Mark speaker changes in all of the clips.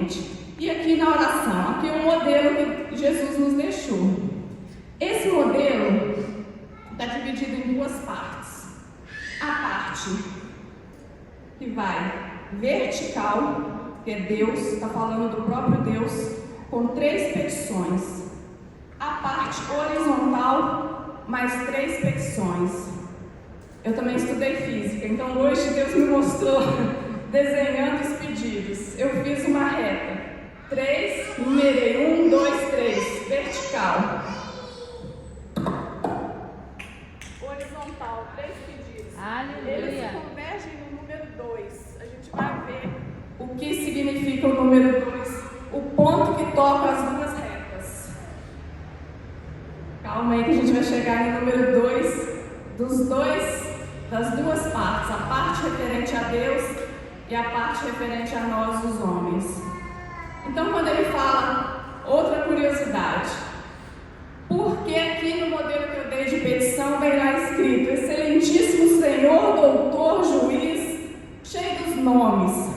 Speaker 1: mente. E aqui na oração, aqui é um modelo que Jesus nos deixou. Esse modelo está dividido em duas partes. A parte que vai vertical, que é Deus, está falando do próprio Deus, com 3 petições. A parte horizontal, mais 3 petições. Eu também estudei física, então hoje Deus me mostrou desenhando os pedidos. Eu fiz uma reta. 3, numerei 1, 2, 3, vertical. Horizontal, 3 pedidos.
Speaker 2: Aleluia.
Speaker 1: Eles convergem no número 2. A gente vai ver o que significa o número 2, o ponto que toca as duas retas. Calma aí que a gente vai chegar no número 2, das duas partes, a parte referente a Deus e a parte referente a nós, os homens. Então, quando ele fala, outra curiosidade, porque aqui no modelo que eu dei de petição vem lá escrito: Excelentíssimo Senhor, Doutor, Juiz, cheio dos nomes.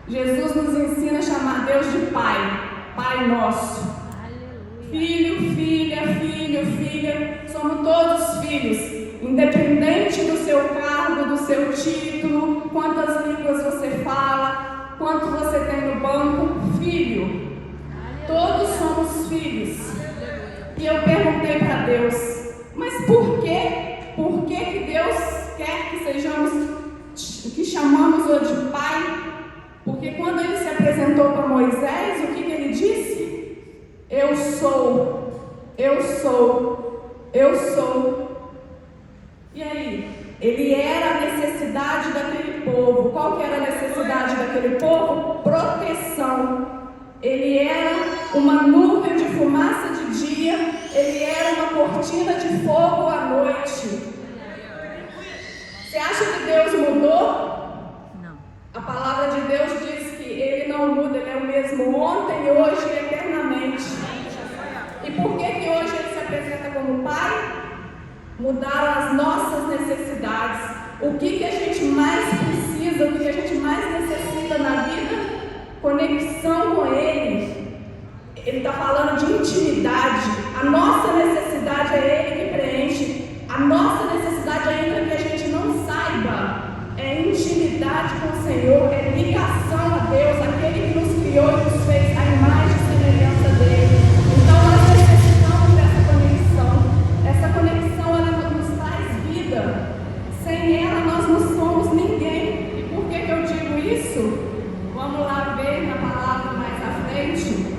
Speaker 1: Jesus nos ensina a chamar Deus de Pai, Pai Nosso.
Speaker 2: Aleluia.
Speaker 1: Filho, filha, somos todos filhos. Independente do seu cargo, do seu título, quantas línguas você fala, quanto você tem no banco, filho. Todos somos filhos. E eu perguntei para Deus, mas por quê? Por que Deus quer que sejamos, que chamamos o de Pai? Porque quando ele se apresentou para Moisés, o que ele disse? Eu sou, eu sou, eu sou. E aí? Ele era a necessidade daquele povo. Qual que era a necessidade daquele povo? Proteção. Ele era uma nuvem de fumaça de dia, ele era uma cortina de fogo à noite. Você acha que Deus mudou?
Speaker 2: Não.
Speaker 1: A palavra de Deus diz que ele não muda, ele é o mesmo ontem, hoje e eternamente. E por que hoje ele se apresenta como Pai? Mudaram as nossas necessidades. O que a gente mais precisa, o que a gente mais necessita na vida? Conexão com Ele. Ele está falando de intimidade. A nossa necessidade é Ele que preenche. A nossa necessidade, ainda que a gente não saiba, é intimidade com o Senhor, é ligação a Deus, aquele que nos criou e nos fez a imagem e semelhança dele. Então nós necessitamos dessa conexão. Essa conexão, ela nos traz vida. Sem ela nós não somos ninguém. E por que eu digo isso? Vamos lá ver na palavra mais à frente.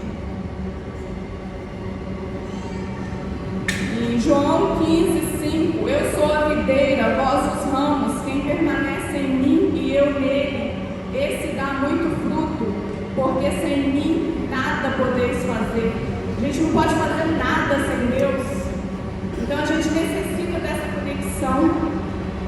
Speaker 1: Em João 15:5, eu sou a videira, vós os ramos, quem permanece em mim e eu nele, esse dá muito fruto, porque sem mim nada podeis fazer. A gente não pode fazer nada sem Deus. Então a gente necessita dessa conexão.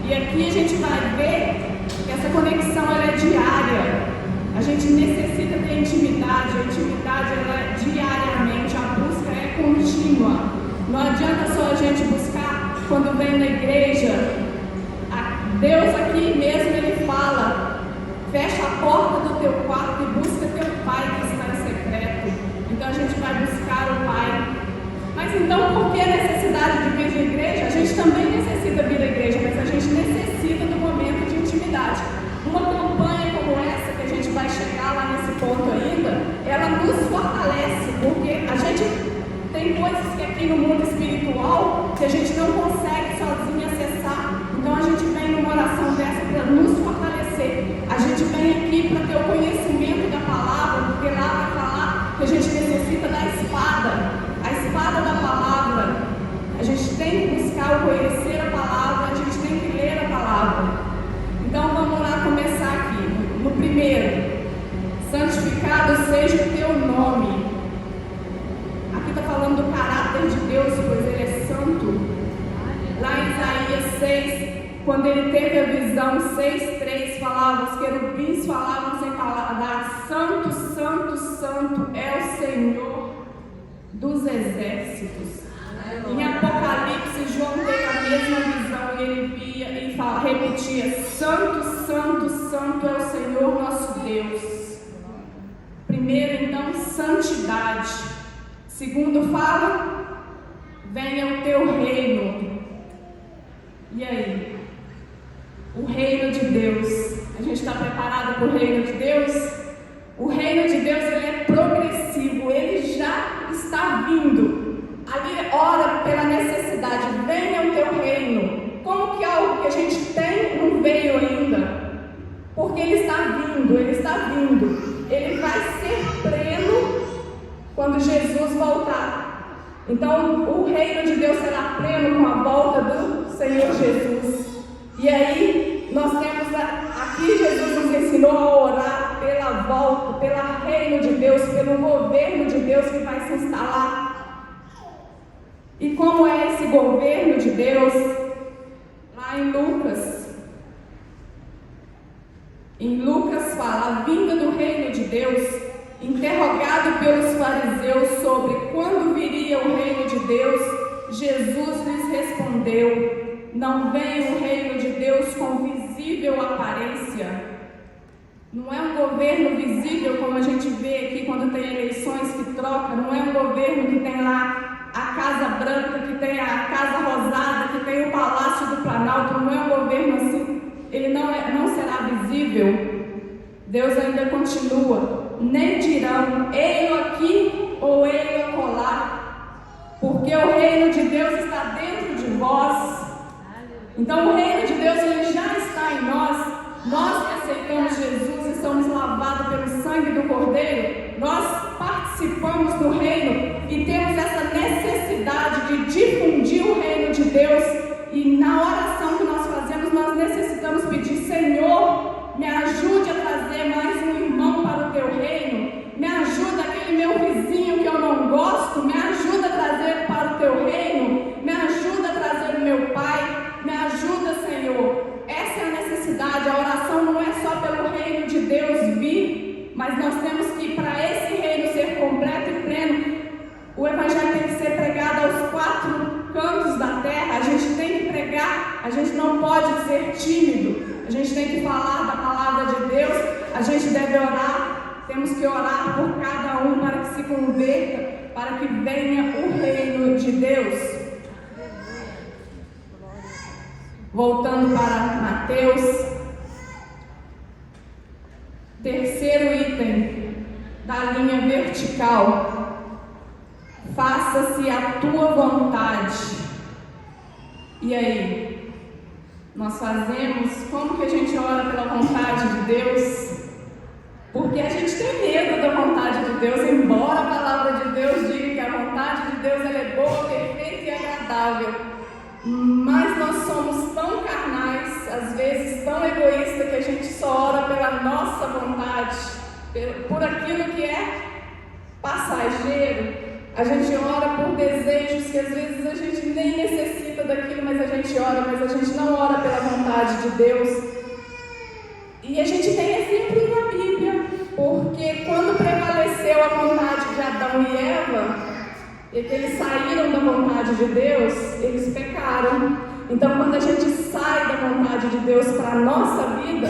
Speaker 1: E aqui a gente vai ver que essa conexão ela é diária. A gente necessita ter intimidade. A intimidade ela é diariamente. A busca é contínua. Não adianta só a gente buscar quando vem na igreja. Deus aqui mesmo ele fala: fecha a porta do teu quarto e busca teu Pai que está em secreto. Então a gente vai buscar o Pai. Mas então por que a necessidade de vir à igreja? A gente também necessita vir à igreja, mas a gente necessita do momento de intimidade. Uma campanha como essa, que a gente vai chegar lá nesse ponto ainda, ela nos fortalece, porque a gente tem coisas que aqui no mundo espiritual que a gente não consegue sozinho acessar. Então a gente vem numa oração dessa para nos fortalecer. A gente vem aqui para ter o conhecimento da palavra, porque lá vai falar que a gente necessita da espada. A espada da palavra. A gente tem que buscar o conhecer a palavra, a gente tem que ler a palavra. Então vamos lá começar aqui. No primeiro, santificado seja o teu nome. Aqui está falando do caráter de Deus, pois ele é santo. Lá em Isaías 6, quando ele teve a visão, 6:3 falava, os querubins falavam sem palavra: Santo, Santo, Santo é o Senhor dos exércitos. Em Apocalipse, João teve a mesma visão e ele via e repetia: Santo, Santo, Santo é o Senhor nosso Deus. 1 santidade. Segundo fala, venha o teu reino. E aí? O reino de Deus. A gente está preparado para o reino de Deus? O reino de Deus, ele é progressivo, ele já está vindo. Ali ora pela necessidade, venha o teu reino. Como que algo que a gente tem não veio ainda? Porque ele está vindo, ele está vindo. Ele vai ser pleno quando Jesus voltar. Então, o reino de Deus será pleno com a volta do Senhor Jesus. E aí, nós temos aqui, Jesus nos ensinou a orar pela volta, pelo reino de Deus, pelo governo de Deus que vai se instalar. E como é esse governo de Deus? Lá em Lucas fala, a vinda do reino de Deus, interrogado pelos fariseus sobre quando viria o reino de Deus, Jesus lhes respondeu, não vem o reino de Deus com visível aparência. Não é um governo visível como a gente vê aqui quando tem eleições que troca, não é um governo que tem lá a Casa Branca, que tem a Casa Rosada, que tem o Palácio do Planalto, não é um governo assim, ele não será visível. Deus ainda continua, nem dirão, ei-lo aqui ou ei-lo acolá, porque o reino de Deus está dentro de vós. Então o reino de Deus ele já está em nós. Nós que aceitamos Jesus e somos lavados pelo sangue do Cordeiro, nós participamos do reino e temos essa necessidade de difundir o reino de Deus. E na oração que nós fazemos, nós necessitamos pedir, Senhor, me ajude a trazer mais um irmão para o teu reino, me ajuda aquele meu vizinho que eu não gosto, me ajuda a trazer para o teu reino, me ajuda a trazer o meu pai, me ajuda, Senhor. Essa é a necessidade. A oração não é só pelo reino de Deus vir, mas nós temos que, para esse reino ser completo e pleno, o evangelho tem que ser pregado aos 4 cantos da terra. A gente tem que pregar, a gente não pode ser tímido, a gente tem que falar da palavra de Deus, a gente deve orar, temos que orar por cada um para que se converta, para que venha o reino de Deus. Voltando para Mateus, terceiro item da linha vertical, faça-se a tua vontade. E aí, nós fazemos, como que a gente ora pela vontade de Deus? Porque a gente tem medo da vontade de Deus, embora a palavra de Deus diga que a vontade de Deus ela é boa, perfeita e agradável. Mas nós somos tão carnais, às vezes tão egoístas, que a gente só ora pela nossa vontade, por aquilo que é passageiro. A gente ora por desejos que às vezes a gente nem necessita daquilo, mas a gente ora, mas a gente não ora pela vontade de Deus. E a gente tem exemplo na Bíblia, porque quando prevaleceu a vontade de Adão e Eva, e que eles saíram da vontade de Deus, eles pecaram. Então, quando a gente sai da vontade de Deus para a nossa vida,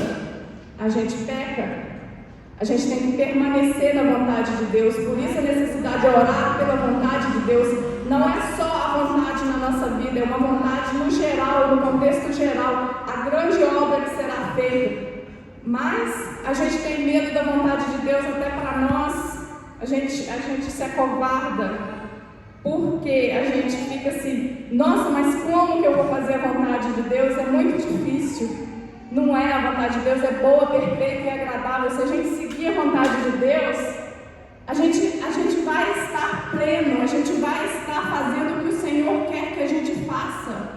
Speaker 1: a gente peca. A gente tem que permanecer na vontade de Deus. Por isso a necessidade de orar pela vontade de Deus. Não é só a vontade na nossa vida, é uma vontade no geral, no contexto geral, a grande obra que será feita. Mas a gente tem medo da vontade de Deus até para nós. A gente se acovarda. Porque a gente fica assim, nossa, mas como que eu vou fazer a vontade de Deus? É muito difícil. Não é, a vontade de Deus é boa, perfeita e agradável. Se a gente seguir a vontade de Deus, a gente vai estar pleno, a gente vai estar fazendo o que o Senhor quer que a gente faça.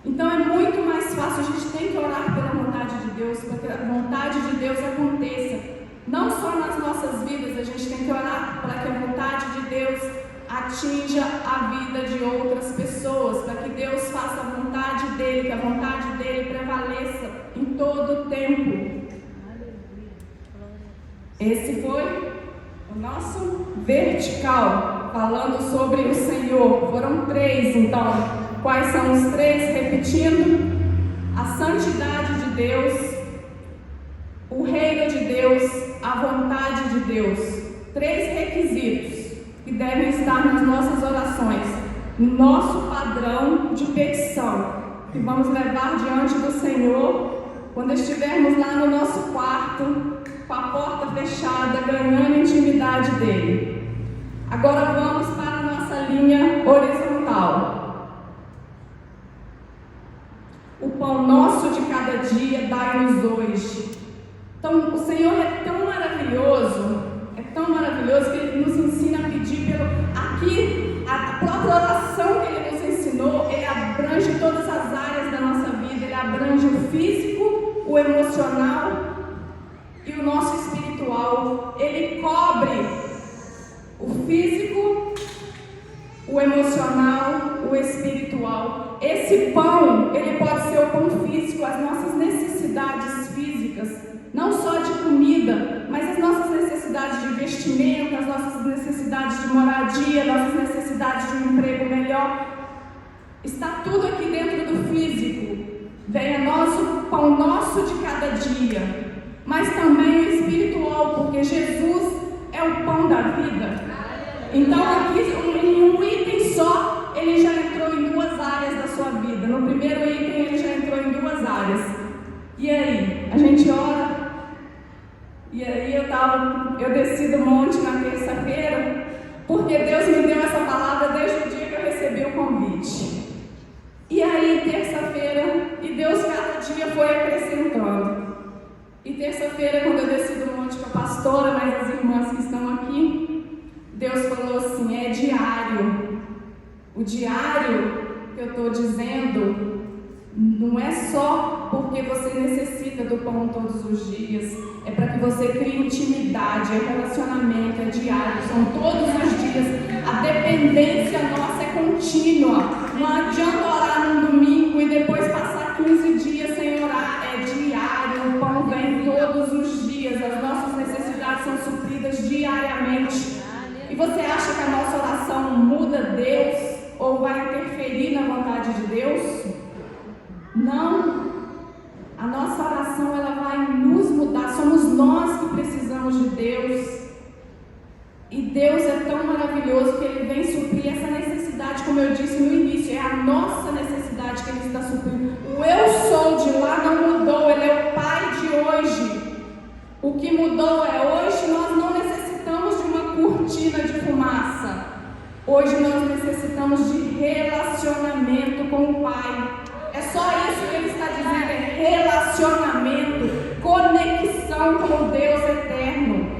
Speaker 1: Então é muito mais fácil, a gente tem que orar pela vontade de Deus, para que a vontade de Deus aconteça. Não só nas nossas vidas, a gente tem que orar para que a vontade de Deus atinja a vida de outras pessoas, para que Deus faça a vontade dele, que a vontade dele prevaleça em todo o tempo. Esse foi o nosso vertical, falando sobre o Senhor. Foram 3, então. Quais são os 3? Repetindo: a santidade de Deus, o reino de Deus, a vontade de Deus. 3 requisitos. que devem estar nas nossas orações, nosso padrão de petição, que vamos levar diante do Senhor quando estivermos lá no nosso quarto, com a porta fechada, ganhando intimidade dele. Agora vamos para a nossa linha horizontal. O pão nosso de cada dia dai-nos hoje. Então, o Senhor é tão maravilhoso que Ele nos ensina a pedir aqui, a própria oração que Ele nos ensinou, Ele abrange todas as áreas da nossa vida, Ele abrange o físico, o emocional e o nosso espiritual. Ele cobre o físico, o emocional, o espiritual. Esse pão, ele pode ser o pão físico, as nossas necessidades físicas, não só de comida, mas as nossas necessidades de vestimento, as nossas necessidades de moradia, nossas necessidades de um emprego melhor. Está tudo aqui dentro do físico. Venha o pão nosso de cada dia, mas também o espiritual, porque Jesus é o pão da vida. Então aqui, em um item só, ele já entrou em duas áreas da sua vida. No primeiro item, ele já entrou em duas áreas. E aí? A gente ora. E aí eu desci do monte na terça-feira, porque Deus me deu essa palavra desde o dia que eu recebi o convite. E aí, terça-feira, e Deus cada dia foi acrescentando. E terça-feira, quando eu desci do monte com a pastora, mas as irmãs que estão aqui, Deus falou assim, é diário. O diário que eu estou dizendo não é só porque você necessita do pão todos os dias, é para que você crie intimidade, é relacionamento, é diário, são todos os dias. A dependência nossa é contínua. Não adianta orar num domingo e depois passar 15 dias sem orar, é diário, o pão vem todos os dias, as nossas necessidades são supridas diariamente. E você acha que a nossa oração muda Deus ou vai interferir na vontade de Deus? Não. A nossa oração ela vai nos mudar. Somos nós que precisamos de Deus. E Deus é tão maravilhoso que Ele vem suprir essa necessidade, como eu disse no início. É a nossa necessidade que Ele está suprindo. O eu sou de lá não mudou. Ele é o Pai de hoje. O que mudou é hoje nós não necessitamos de uma cortina de fumaça. Hoje nós necessitamos de relacionamento com o Pai. É só isso que Ele está dizendo, é relacionamento, conexão com o Deus eterno.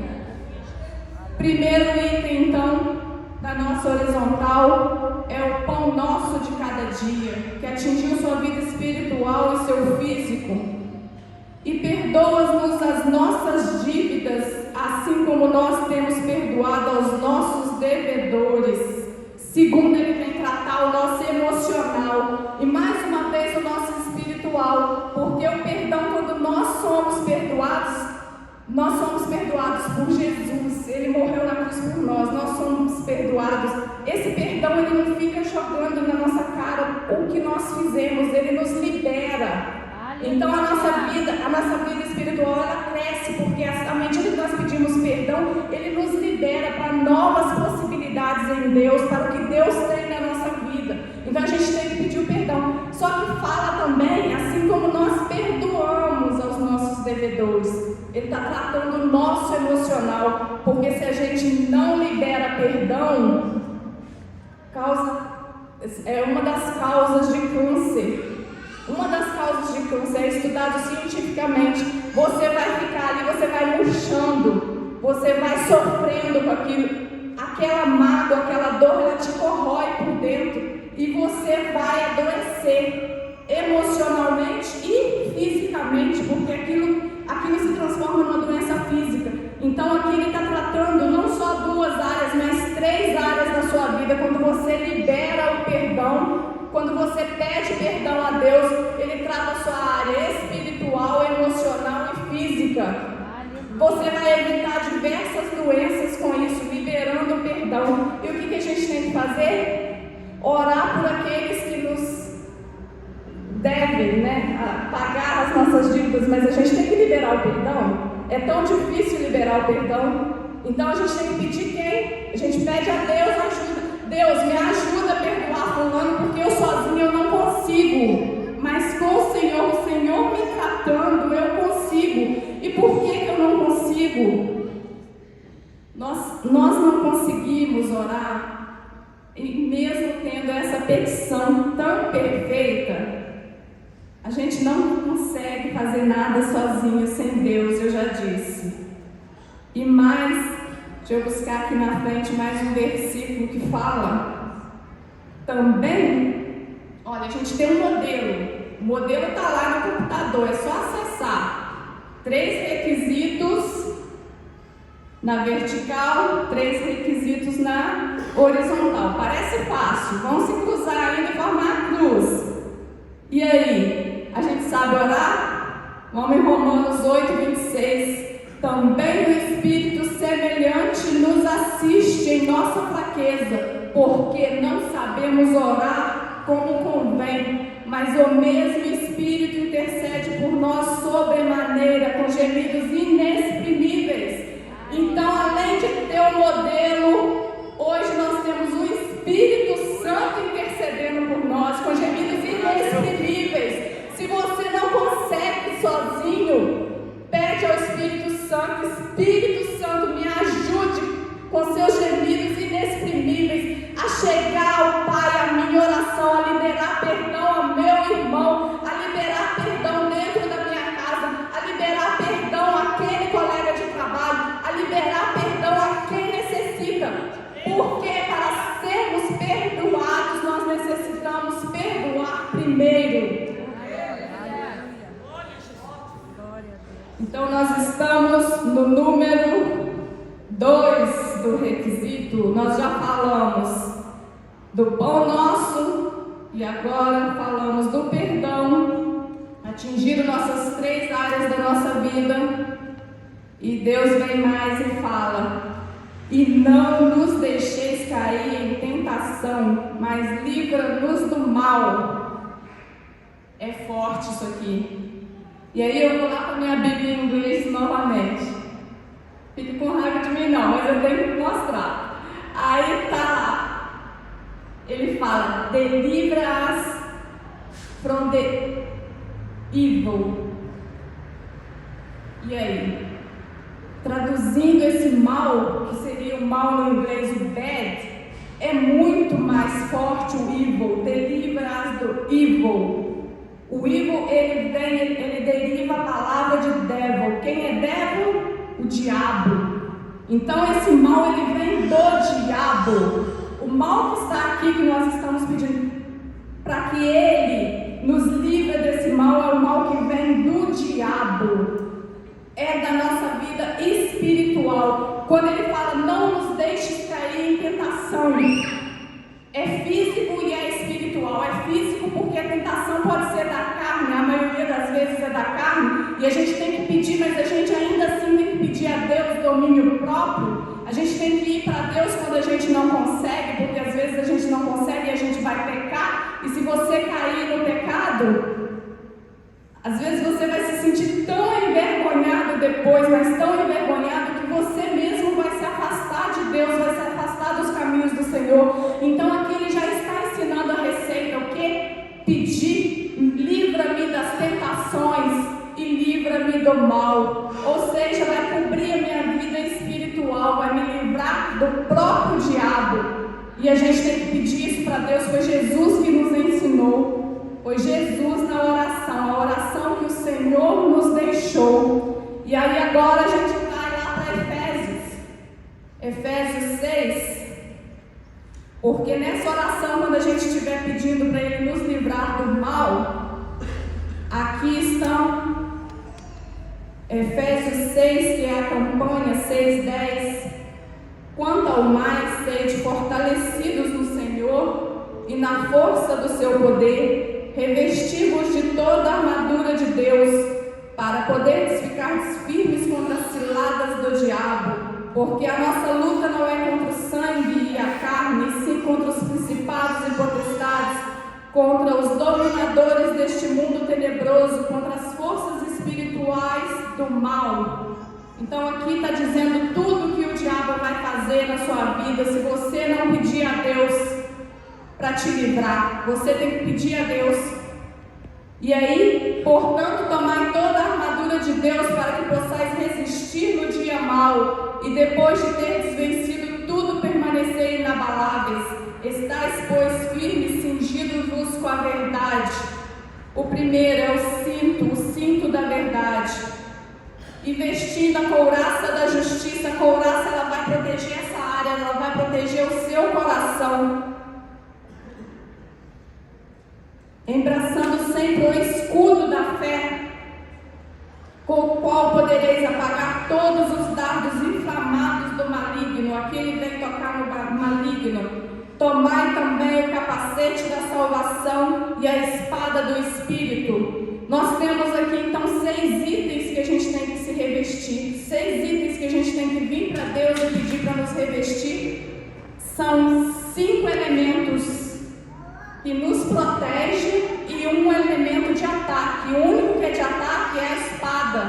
Speaker 1: Primeiro item, então, da nossa horizontal é o pão nosso de cada dia, que atingiu sua vida espiritual e seu físico. E perdoa-nos as nossas dívidas, assim como nós temos perdoado aos nossos devedores. Segundo, Ele vem tratar o nosso emocional e mais uma vez o nosso espiritual, porque o perdão, quando nós somos perdoados por Jesus. Ele morreu na cruz por nós somos perdoados. Esse perdão, ele não fica jogando na nossa cara o que nós fizemos, ele nos libera. Então a nossa vida espiritual, ela cresce, porque à medida que nós pedimos perdão, Ele nos libera para novas possibilidades em Deus, para o que Deus tem na nossa vida. Então a gente tem que pedir o perdão. Só que fala também, assim como nós perdoamos aos nossos devedores, Ele está tratando o nosso emocional, porque se a gente não libera perdão, é uma das causas de câncer. Uma das causas de câncer é estudado cientificamente. Você vai ficar ali, você vai murchando, você vai sofrendo com aquilo, aquela mágoa, aquela dor, ela te corrói por dentro e você vai adoecer emocionalmente e fisicamente, porque aquilo se transforma numa doença física. Então aqui ele está tratando não só duas áreas, mas 3 áreas da sua vida. Quando você libera o perdão, quando você pede perdão a Deus, Ele trata a sua área espiritual, emocional e física. Você vai evitar diversas doenças com isso, liberando o perdão. E o que a gente tem que fazer? Orar por aqueles que nos devem, pagar as nossas dívidas, mas a gente tem que liberar o perdão. É tão difícil liberar o perdão. Então a gente tem que pedir quem? A gente pede a Deus ajuda. Deus, me ajuda a perdoar fulano, porque eu sozinho eu não consigo. Mas com o Senhor me tratando, eu consigo. E por que eu não consigo? Nós não conseguimos orar, e mesmo tendo essa petição tão perfeita, a gente não consegue fazer nada sozinho sem Deus, eu já disse. E mais, deixa eu buscar aqui na frente mais um versículo que fala também. Olha, a gente tem um modelo. O modelo está lá no computador, é só acessar. 3 requisitos na vertical, 3 requisitos na horizontal. Parece fácil, vão se cruzar ainda e formar a cruz. E aí, a gente sabe orar? Vamos em Romanos 8:26. Também o Espírito semelhante nos assiste em nossa fraqueza, porque não sabemos orar como convém, mas o mesmo Espírito intercede por nós sobremaneira, com gemidos inexprimíveis. Então, além de ter um modelo, hoje nós temos o Espírito Santo intercedendo por nós, com gemidos inexprimíveis. Se você não consegue sozinho, pede ao Espírito Santo: Espírito Santo, me ajude com seus gemidos inexprimíveis a chegar ao Pai, a minha oração, a liberar perdão ao meu irmão, a liberar perdão dentro da minha casa, a liberar perdão àquele colega de trabalho, a liberar perdão a quem necessita. Porque para sermos perdoados, nós necessitamos perdoar primeiro. Então nós estamos no número 2 do requisito. Nós já falamos do pão nosso e agora falamos do perdão, atingindo nossas 3 áreas da nossa vida. E Deus vem mais e fala: e não nos deixeis cair em tentação, mas livra-nos do mal. É forte isso aqui. E aí eu vou lá para a minha Bíblia em inglês novamente. Fique com raiva de mim não, mas eu tenho que mostrar. Aí tá lá. Ele fala: deliver us from the evil. E aí? Traduzindo esse mal, que seria o mal no inglês, o bad, é muito mais forte o evil. Deliver us do evil. O evil, ele deriva a palavra de devil. Quem é devil? O diabo. Então esse mal, ele vem do diabo. O mal que está aqui, que nós estamos pedindo para que ele nos livre desse mal, é o mal que vem do diabo. É da nossa vida espiritual. Quando ele fala: não nos deixes cair em tentação, é físico e é espiritual. É físico porque a tentação pode ser da carne, a maioria das vezes é da carne, e a gente tem que pedir, mas a gente ainda assim tem que pedir a Deus domínio próprio. A gente tem que ir para Deus quando a gente não consegue, porque às vezes a gente não consegue e a gente vai pecar. E se você cair no pecado, às vezes você vai se sentir tão envergonhado depois, mas tão envergonhado, que você mesmo vai se afastar de Deus, vai se afastar dos caminhos do Senhor. Então aqui ele já está ensinando a receita, o que? Pedir: livra-me das tentações e livra-me do mal. Ou seja, vai cobrir a minha vida espiritual, vai me livrar do próprio diabo. E a gente tem que pedir isso para Deus. Foi Jesus que nos ensinou. Foi Jesus na oração, a oração que o Senhor nos deixou. E aí agora a gente vai lá para Efésios 6. Porque nessa oração, quando a gente estiver pedindo para Ele nos livrar do mal, aqui estão Efésios 6, que é a campanha 6:10. Quanto ao mais, sede fortalecidos no Senhor e na força do seu poder, revesti-vos de toda a armadura de Deus, para poderes ficar firmes contra as ciladas do diabo. Porque a nossa luta não é contra o sangue e a carne, e sim contra os principados e potestades, contra os dominadores deste mundo tenebroso, contra as forças espirituais do mal. Então aqui está dizendo tudo que o diabo vai fazer na sua vida para te livrar. Você tem que pedir a Deus. E aí, portanto, tomai toda a armadura de Deus para que possais resistir no dia mau e depois de teres vencido tudo permanecer inabaláveis. Estais, pois, firmes, cingidos-vos com a verdade. O primeiro é o cinto da verdade. E vestindo a couraça da justiça, a couraça ela vai proteger essa área, ela vai proteger o seu coração. Embraçando sempre o escudo da fé, com o qual podereis apagar todos os dardos inflamados do maligno. Aqui ele vem tocar no maligno. Tomai também o capacete da salvação e a espada do Espírito. Nós temos aqui então 6 itens que a gente tem que se revestir, 6 itens que a gente tem que vir para Deus e pedir para nos revestir. São 5 elementos que nos protege e um elemento de ataque. O único que é de ataque é a espada,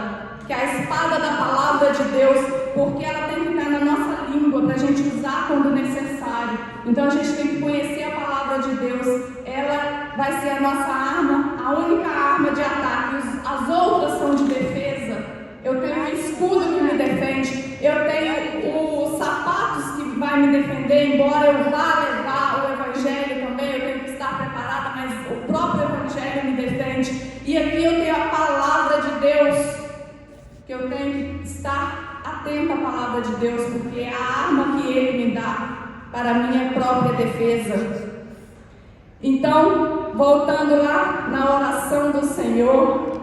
Speaker 1: que é a espada da palavra de Deus, porque ela tem que estar na nossa língua para a gente usar quando necessário. Então a gente tem que conhecer a palavra de Deus. Ela vai ser a nossa arma, a única arma de ataque. As outras são de defesa. Eu tenho um escudo que me defende, eu tenho os sapatos que vai me defender, embora eu vá levar o evangelho também, eu tenho que estar preparada, mas o próprio evangelho me defende. E aqui eu tenho a palavra de Deus, que eu tenho que estar atenta à palavra de Deus, porque é a arma que Ele me dá para a minha própria defesa. Então, voltando lá na oração do Senhor,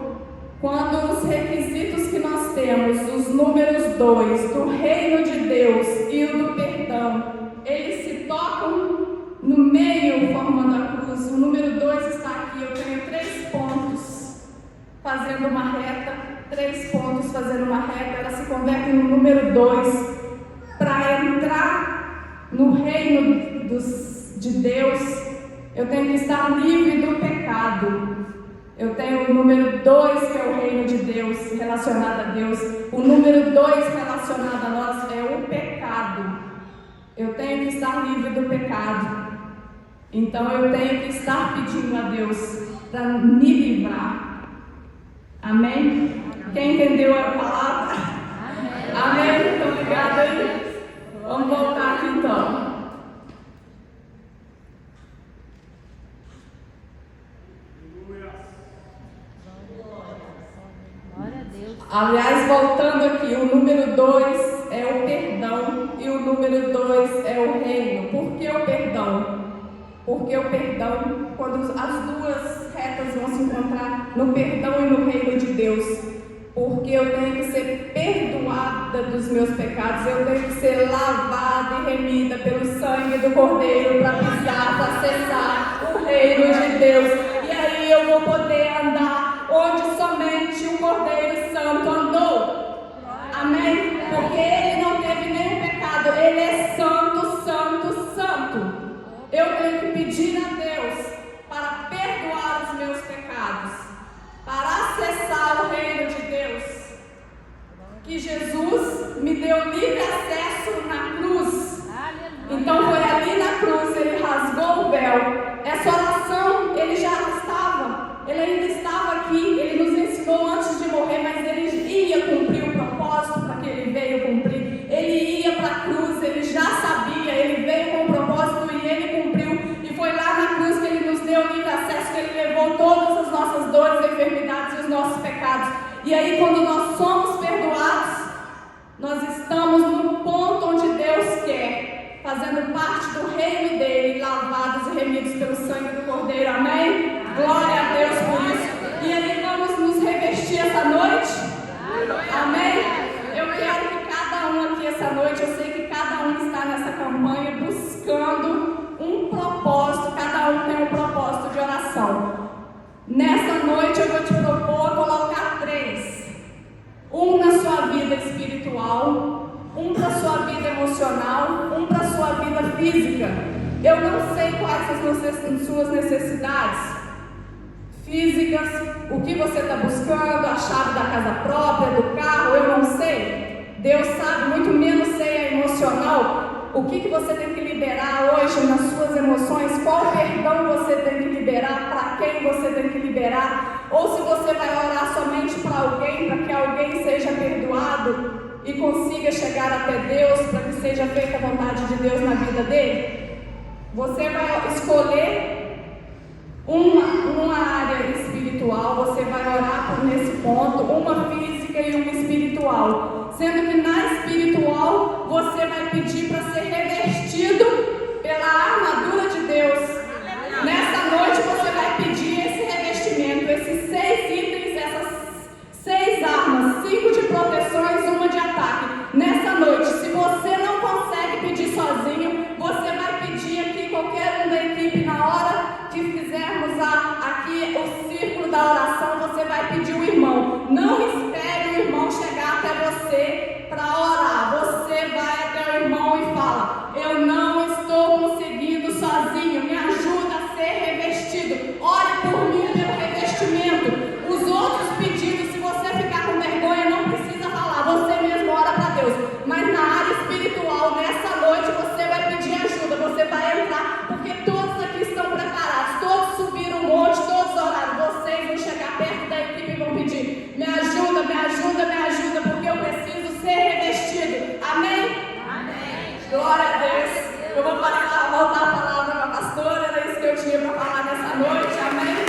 Speaker 1: quando os requisitos que nós temos, os números 2, do reino de Deus e o do perdão, eles se tocam no meio formando a cruz. O número 2 está aqui, eu tenho 3 pontos fazendo uma reta, 3 pontos fazendo uma reta, ela se converte no número 2. Para entrar no reino de Deus, eu tenho que estar livre do pecado. Eu tenho o número 2, que é o reino de Deus, relacionado a Deus. O número 2 relacionado a nós é o pecado. Eu tenho que estar livre do pecado. Então eu tenho que estar pedindo a Deus para me livrar. Amém? Quem entendeu a palavra? Amém? Muito obrigada aí. Vamos voltar aqui então. Aliás, voltando aqui, o número 2 é o perdão e o número 2 é o reino. Por que o perdão? Porque o perdão, quando as duas retas vão se encontrar no perdão e no reino de Deus, porque eu tenho que ser perdoada dos meus pecados, eu tenho que ser lavada e remida pelo sangue do Cordeiro para pisar, para acessar o reino de Deus. E aí eu vou poder andar onde somente o Cordeiro Santo andou. Amém? Porque ele não teve nenhum pecado, ele é santo, santo, santo. Eu tenho que pedir a Deus para perdoar os meus pecados, para acessar o reino de Deus, que Jesus me deu livre acesso na cruz. Então foi ali na cruz, ele rasgou o véu. Essa oração, ele já estava, ele ainda estava aqui, ele nos ensinou antes de morrer, mas ele ia cumprir o propósito para que ele veio cumprir. Ele ia para a cruz, ele já sabia, ele veio com o propósito e ele cumpriu. E foi lá na cruz que ele nos deu livre acesso, que ele levou todas as nossas dores, enfermidades e os nossos pecados. E aí, quando nós somos perdoados, nós estamos no ponto onde Deus quer, fazendo parte do reino dele, lavados e remidos pelo sangue do Cordeiro. Amém? Glória a Deus por isso. E aí vamos nos revestir essa noite? Amém? Eu quero que cada um aqui essa noite, eu sei que cada um está nessa campanha buscando um propósito, cada um tem um propósito de oração. Nessa noite eu vou te propor colocar 3. Um na sua vida espiritual, um para a sua vida emocional, um para a sua vida física. Eu não sei quais são as suas necessidades físicas, o que você está buscando, a chave da casa própria, do carro, eu não sei. Deus sabe, muito menos sei a emocional. O que você tem que liberar hoje nas suas emoções? Qual perdão você tem que liberar? Para quem você tem que liberar? Ou se você vai orar somente para alguém, para que alguém seja perdoado e consiga chegar até Deus, para que seja feita a vontade de Deus na vida dele? Você vai escolher uma área espiritual, você vai orar nesse ponto, uma física e uma espiritual. Sendo que na espiritual você vai pedir para ser revestido pela armadura de Deus. Nessa noite você vai pedir esse revestimento, esses 6 itens, essas 6 armas, 5 de proteções, 1 de ataque. Nessa noite, se você não consegue pedir sozinho, você vai pedir aqui, qualquer um da equipe, na hora que fizermos aqui o círculo da oração, você vai pedir o irmão. Não espere o irmão chegar até você para orar. Você vai até o irmão e fala: eu não estou conseguindo sozinho, me ajuda a ser revestido. Ore por mim pelo revestimento. Os outros pedidos, se você ficar com vergonha, não precisa falar, você mesmo ora para Deus. Mas na área espiritual, nessa noite, você vai pedir ajuda, você vai entrar, porque todos aqui estão preparados, todos subiram o monte, todos oraram. Vocês vão chegar perto da equipe e vão pedir: me ajuda, me ajuda, me ajuda, porque eu preciso ser revestido. Amém? Amém. Glória a Deus. Eu vou voltar a palavra para a pastora, era isso que eu tinha para falar nessa noite. Amém.